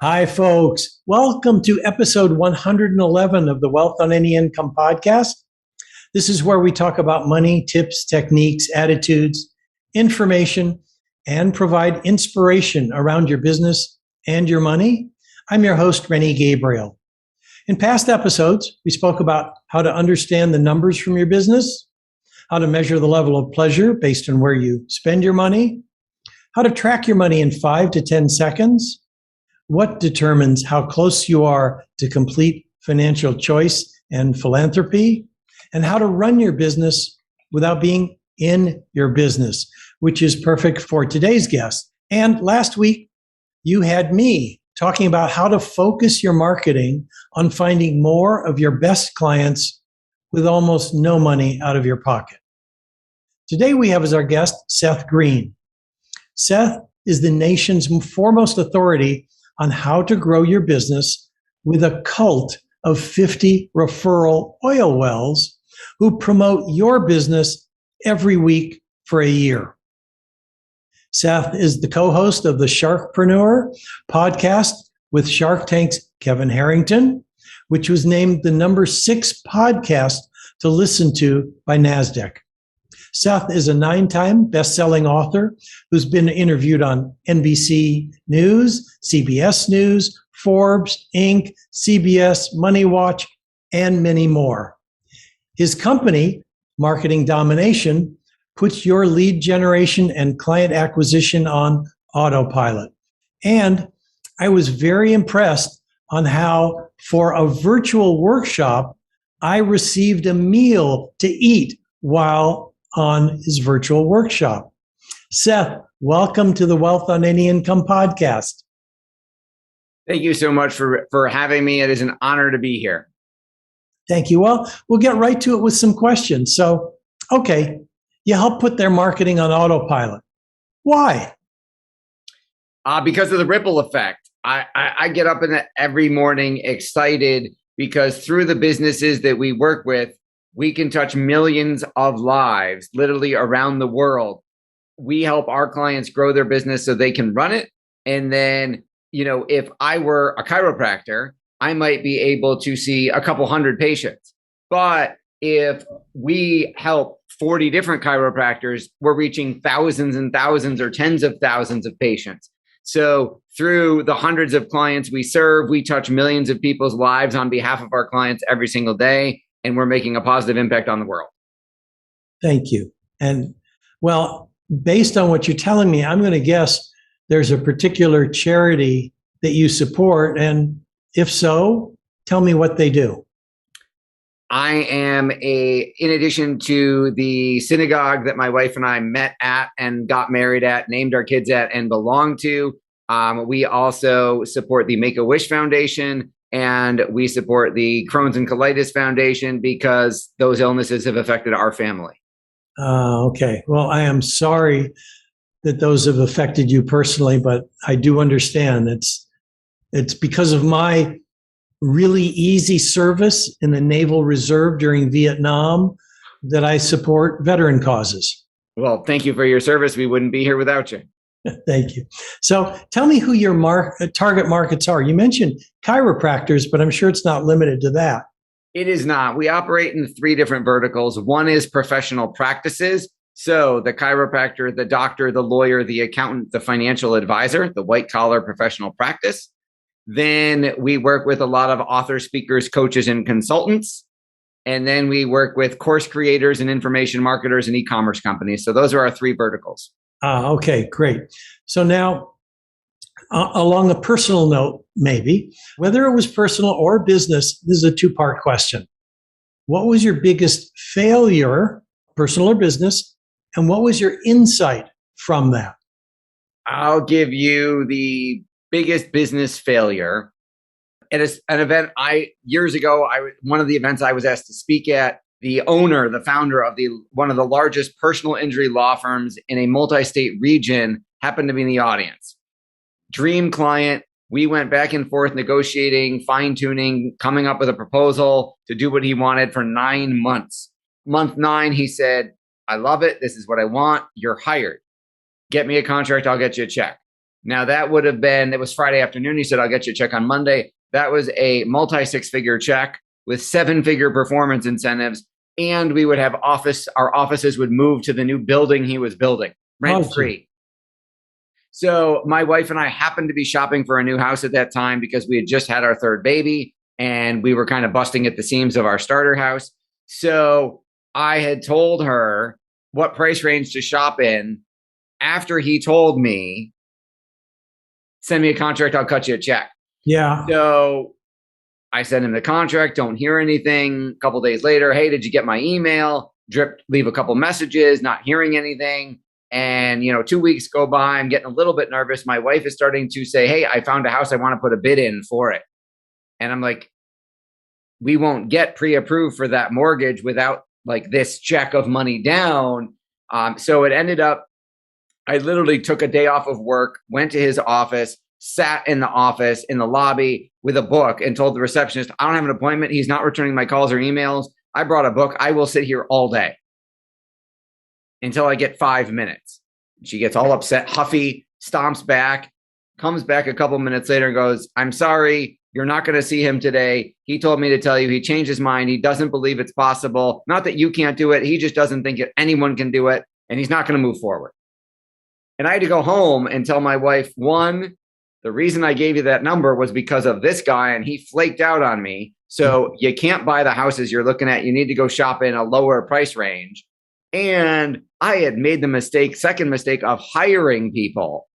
Hi, folks. Welcome to episode 111 of the Wealth on Any Income podcast. This is where we talk about money, tips, techniques, attitudes, information, and provide inspiration around your business and your money. I'm your host, Rennie Gabriel. In past episodes, we spoke about how to understand the numbers from your business, how to measure the level of pleasure based on where you spend your money, how to track your money in 5 to 10 seconds, what determines how close you are to complete financial choice and philanthropy, and how to run your business without being in your business, which is perfect for today's guest. And last week, you had me talking about how to focus your marketing on finding more of your best clients with almost no money out of your pocket. Today, we have as our guest, Seth Greene. Seth is the nation's foremost authority on how to grow your business with a cult of 50 referral oil wells who promote your business every week for a year. Seth is the co-host of the SharkPreneur Podcast with Shark Tank's Kevin Harrington, which was named the number 6 podcast to listen to by Nasdaq. Seth is a 9-time best-selling author who's been interviewed on NBC News, CBS News, Forbes, Inc., CBS, Moneywatch, and many more. His company, Marketing Domination, puts your lead generation and client acquisition on autopilot. And I was very impressed on how, for a virtual workshop, I received a meal to eat while on his virtual workshop. Seth, welcome to the Wealth on Any Income podcast. Thank you so much for having me. It is an honor to be here. Thank you. Well, we'll get right to it with some questions. So, okay, you help put their marketing on autopilot. Why? Because of the ripple effect. I get up every morning excited because through the businesses that we work with, we can touch millions of lives literally around the world. We help our clients grow their business so they can run it. And then, if I were a chiropractor, I might be able to see a couple hundred patients. But if we help 40 different chiropractors, we're reaching thousands and thousands or tens of thousands of patients. So through the hundreds of clients we serve, we touch millions of people's lives on behalf of our clients every single day. And we're making a positive impact on the world. Thank you. And well, based on what you're telling me, I'm going to guess there's a particular charity that you support. And if so, tell me what they do. I am in addition to the synagogue that my wife and I met at and got married at, named our kids at, and belong to, we also support the Make-A-Wish Foundation. And we support the Crohn's and Colitis Foundation because those illnesses have affected our family. Okay. Well, I am sorry that those have affected you personally, but I do understand. It's because of my really easy service in the Naval Reserve during Vietnam that I support veteran causes. Well, thank you for your service. We wouldn't be here without you. Thank you. So tell me who your target markets are. You mentioned chiropractors, but I'm sure it's not limited to that. It is not. We operate in 3 different verticals. One is professional practices. So the chiropractor, the doctor, the lawyer, the accountant, the financial advisor, the white collar professional practice. Then we work with a lot of authors, speakers, coaches, and consultants. And then we work with course creators and information marketers and e-commerce companies. So those are our 3 verticals. Okay, great. So now, along a personal note, maybe, whether it was personal or business, this is a 2-part question. What was your biggest failure, personal or business, and what was your insight from that? I'll give you the biggest business failure. At an event years ago, one of the events I was asked to speak at, the owner, the founder of one of the largest personal injury law firms in a multi-state region happened to be in the audience. Dream client. We went back and forth negotiating, fine-tuning, coming up with a proposal to do what he wanted for 9 months. Month 9, he said, I love it. This is what I want. You're hired. Get me a contract. I'll get you a check. Now that would have been, it was Friday afternoon. He said, I'll get you a check on Monday. That was a multi-six-figure check with 7-figure performance incentives. And we would have our offices would move to the new building he was building, rent-free. So my wife and I happened to be shopping for a new house at that time because we had just had our third baby and we were kind of busting at the seams of our starter house. So I had told her what price range to shop in. After he told me, send me a contract, I'll cut you a check. Yeah. So I sent him the contract, don't hear anything. A couple days later, hey, did you get my email? Leave a couple messages, not hearing anything. And, 2 weeks go by, I'm getting a little bit nervous. My wife is starting to say, hey, I found a house. I want to put a bid in for it. And I'm like, we won't get pre-approved for that mortgage without like this check of money down. So it ended up, I literally took a day off of work, went to his office, sat in the office in the lobby with a book and told the receptionist, I don't have an appointment. He's not returning my calls or emails. I brought a book. I will sit here all day until I get 5 minutes. She gets all upset, huffy, stomps back, comes back a couple minutes later and goes, I'm sorry, you're not going to see him today. He told me to tell you he changed his mind. He doesn't believe it's possible. Not that you can't do it. He just doesn't think anyone can do it. And he's not going to move forward. And I had to go home and tell my wife, one, the reason I gave you that number was because of this guy and he flaked out on me. So you can't buy the houses you're looking at. You need to go shop in a lower price range. And I had made the second mistake of hiring people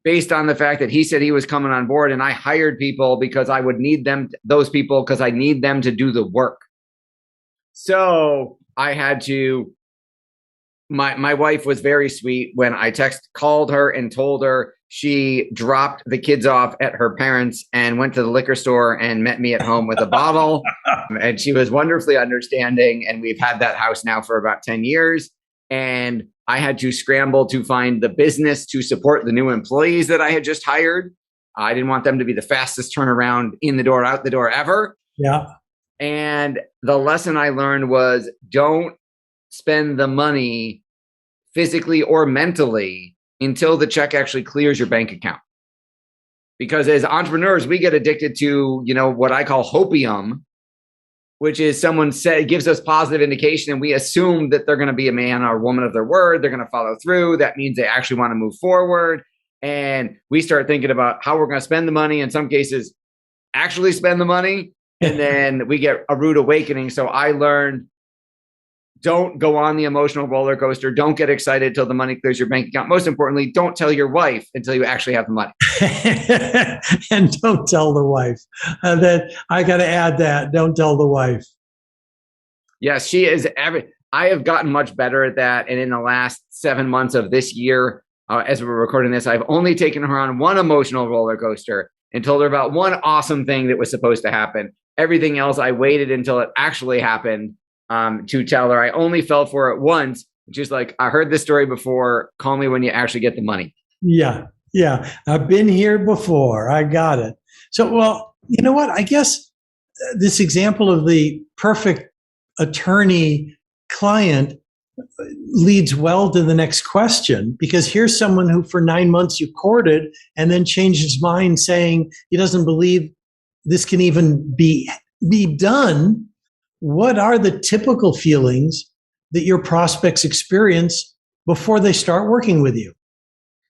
based on the fact that he said he was coming on board. And I hired people because I would need those people because I need them to do the work. So I had to, my wife was very sweet when I called her and told her. She dropped the kids off at her parents and went to the liquor store and met me at home with a bottle. And she was wonderfully understanding. And we've had that house now for about 10 years. And I had to scramble to find the business to support the new employees that I had just hired. I didn't want them to be the fastest turnaround in the door, out the door ever. Yeah. And the lesson I learned was don't spend the money physically or mentally until the check actually clears your bank account. Because as entrepreneurs, we get addicted to, what I call hopium, which is someone gives us positive indication and we assume that they're going to be a man or woman of their word. They're going to follow through. That means they actually want to move forward. And we start thinking about how we're going to spend the money. In some cases, actually spend the money. And then we get a rude awakening. So I learned, don't go on the emotional roller coaster. Don't get excited till the money clears your bank account. Most importantly, don't tell your wife until you actually have the money. And don't tell the wife. That I got to add that. Don't tell the wife. Yes, she is. I have gotten much better at that. And in the last 7 months of this year, as we're recording this, I've only taken her on one emotional roller coaster and told her about one awesome thing that was supposed to happen. Everything else, I waited until it actually happened. To tell her. I only fell for it once, which is like, I heard this story before. Call me when you actually get the money. Yeah. I've been here before. I got it. So, well, you know what? I guess this example of the perfect attorney client leads well to the next question, because here's someone who for 9 months you courted and then changed his mind saying he doesn't believe this can even be done. What are the typical feelings that your prospects experience before they start working with you?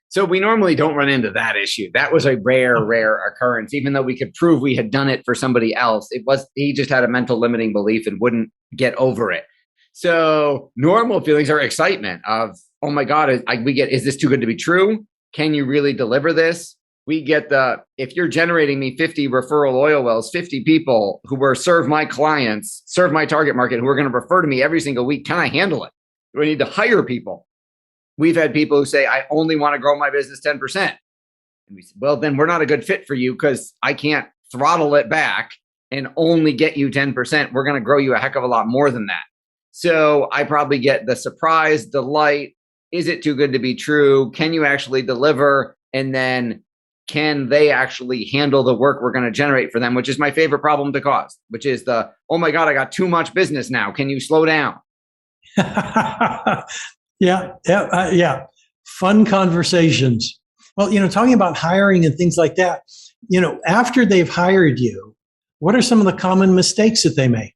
So we normally don't run into that issue. That was a rare occurrence. Even though we could prove we had done it for somebody else, he just had a mental limiting belief and wouldn't get over it. So normal feelings are excitement of, oh my God, is this too good to be true? Can you really deliver this? We get if you're generating me 50 referral oil wells, 50 people who serve my clients, serve my target market, who are going to refer to me every single week, can I handle it? Do I need to hire people? We've had people who say, I only want to grow my business 10%. And we said, well, then we're not a good fit for you because I can't throttle it back and only get you 10%. We're going to grow you a heck of a lot more than that. So I probably get the surprise, delight. Is it too good to be true? Can you actually deliver? And then can they actually handle the work we're going to generate for them, which is my favorite problem to cause, which is oh my God, I got too much business now. Can you slow down? Yeah. Fun conversations. Well, talking about hiring and things like that, after they've hired you, what are some of the common mistakes that they make?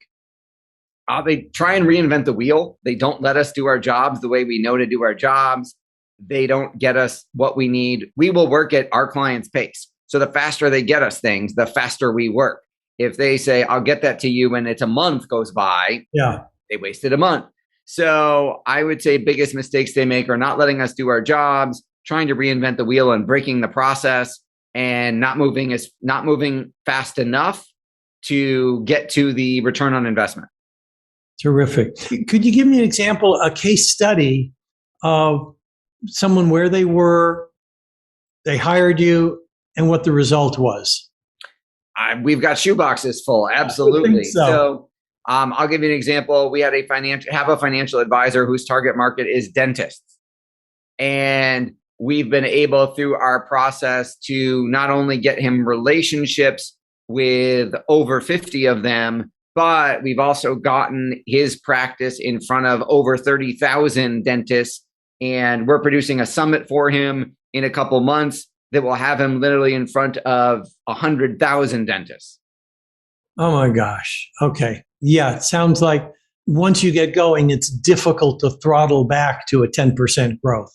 They try and reinvent the wheel. They don't let us do our jobs the way we know to do our jobs. They don't get us what we need. We will work at our client's pace. So the faster they get us things, the faster we work. If they say, I'll get that to you when it's a month goes by, they wasted a month. So I would say biggest mistakes they make are not letting us do our jobs, trying to reinvent the wheel and breaking the process, and not moving fast enough to get to the return on investment. Terrific. Could you give me an example, a case study of someone where they hired you, and what the result was? We've got shoeboxes full. Absolutely. So I'll give you an example. We had a financial advisor whose target market is dentists. And we've been able through our process to not only get him relationships with over 50 of them, but we've also gotten his practice in front of over 30,000 dentists. And we're producing a summit for him in a couple months that will have him literally in front of 100,000 dentists. Oh my gosh. Okay. Yeah. It sounds like once you get going, it's difficult to throttle back to a 10% growth.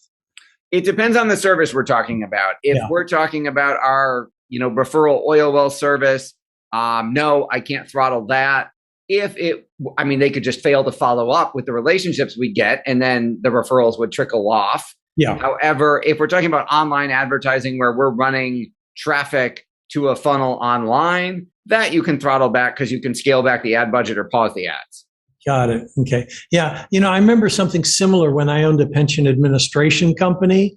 It depends on the service we're talking about. If we're talking about our, referral oil well service, no, I can't throttle that. They could just fail to follow up with the relationships we get, and then the referrals would trickle off. Yeah. However, if we're talking about online advertising where we're running traffic to a funnel online, that you can throttle back because you can scale back the ad budget or pause the ads. Got it. Okay. Yeah. I remember something similar when I owned a pension administration company.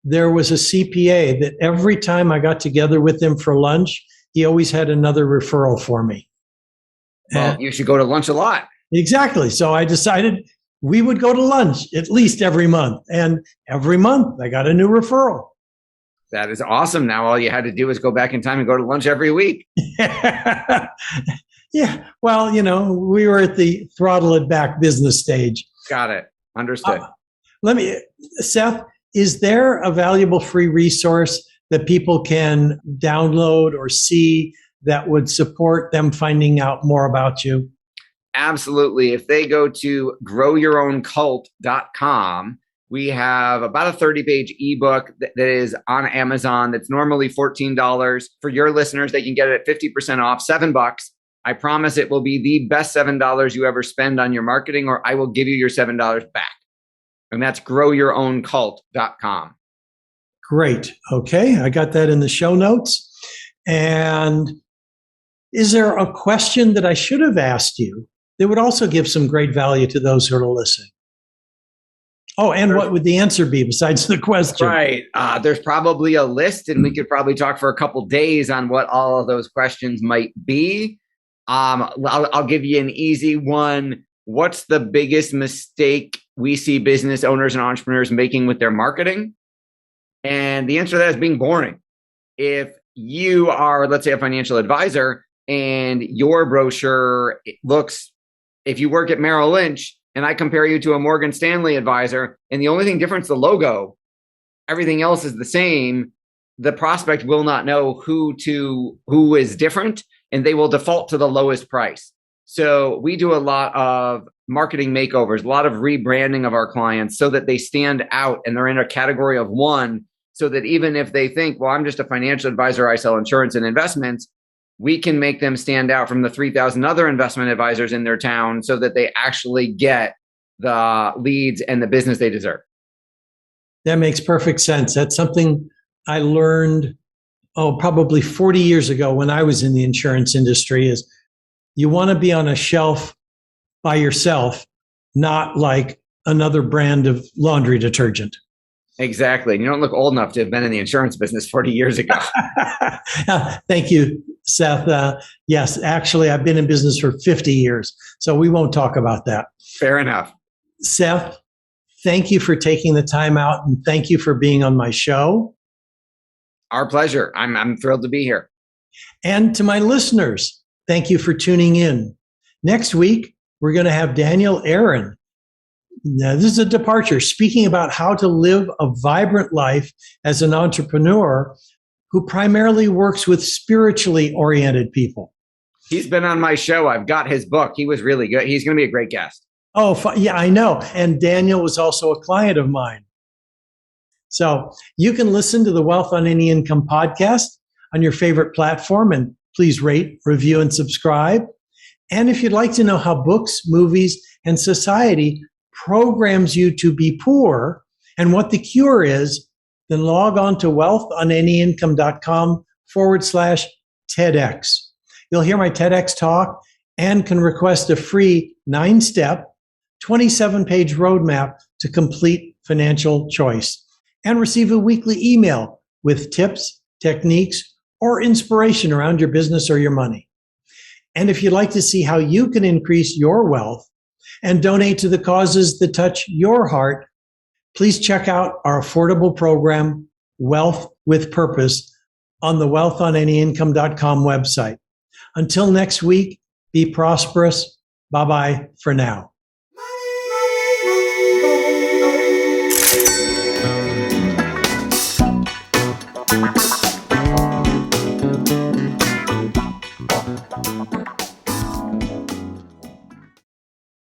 There was a CPA that every time I got together with him for lunch, he always had another referral for me. Well, you should go to lunch a lot. Exactly. So I decided we would go to lunch at least every month. And every month I got a new referral. That is awesome. Now all you had to do is go back in time and go to lunch every week. Yeah. Well, we were at the throttle it back business stage. Got it. Understood. Seth, is there a valuable free resource that people can download or see that would support them finding out more about you? Absolutely. If they go to growyourownCult.com, we have about a 30-page ebook that is on Amazon that's normally $14. For your listeners, they can get it at 50% off, $7. I promise it will be the best $7 you ever spend on your marketing, or I will give you your $7 back. And that's growyourownCult.com. Great. Okay. I got that in the show notes. And is there a question that I should have asked you that would also give some great value to those who are listening? Oh, and what would the answer be besides the question? Right. There's probably a list, and we could probably talk for a couple days on what all of those questions might be. I'll give you an easy one. What's the biggest mistake we see business owners and entrepreneurs making with their marketing? And the answer to that is being boring. If you are, let's say, a financial advisor and your brochure looks, if you work at Merrill Lynch and I compare you to a Morgan Stanley advisor, and the only thing different is the logo, everything else is the same, the prospect will not know who is different, and they will default to the lowest price. So we do a lot of marketing makeovers, a lot of rebranding of our clients so that they stand out and they're in a category of one, so that even if they think, well, I'm just a financial advisor, I sell insurance and investments, we can make them stand out from the 3,000 other investment advisors in their town so that they actually get the leads and the business they deserve. That makes perfect sense. That's something I learned, probably 40 years ago when I was in the insurance industry, is you want to be on a shelf by yourself, not like another brand of laundry detergent. Exactly. And you don't look old enough to have been in the insurance business 40 years ago. Thank you, Seth. Yes, actually, I've been in business for 50 years, so we won't talk about that. Fair enough. Seth, thank you for taking the time out, and thank you for being on my show. Our pleasure. I'm thrilled to be here. And to my listeners, thank you for tuning in. Next week, we're going to have Daniel Aaron. Now, this is a departure, speaking about how to live a vibrant life as an entrepreneur who primarily works with spiritually oriented people. He's been on my show. I've got his book. He was really good. He's going to be a great guest. Oh, yeah, I know. And Daniel was also a client of mine. So you can listen to the Wealth on Any Income podcast on your favorite platform, and please rate, review, and subscribe. And if you'd like to know how books, movies, and society programs you to be poor and what the cure is, then log on to wealthonanyincome.com/TEDx. You'll hear my TEDx talk and can request a free 9-step, 27-page roadmap to complete financial choice and receive a weekly email with tips, techniques, or inspiration around your business or your money. And if you'd like to see how you can increase your wealth and donate to the causes that touch your heart, please check out our affordable program, Wealth with Purpose, on the wealthonanyincome.com website. Until next week, be prosperous. Bye-bye for now.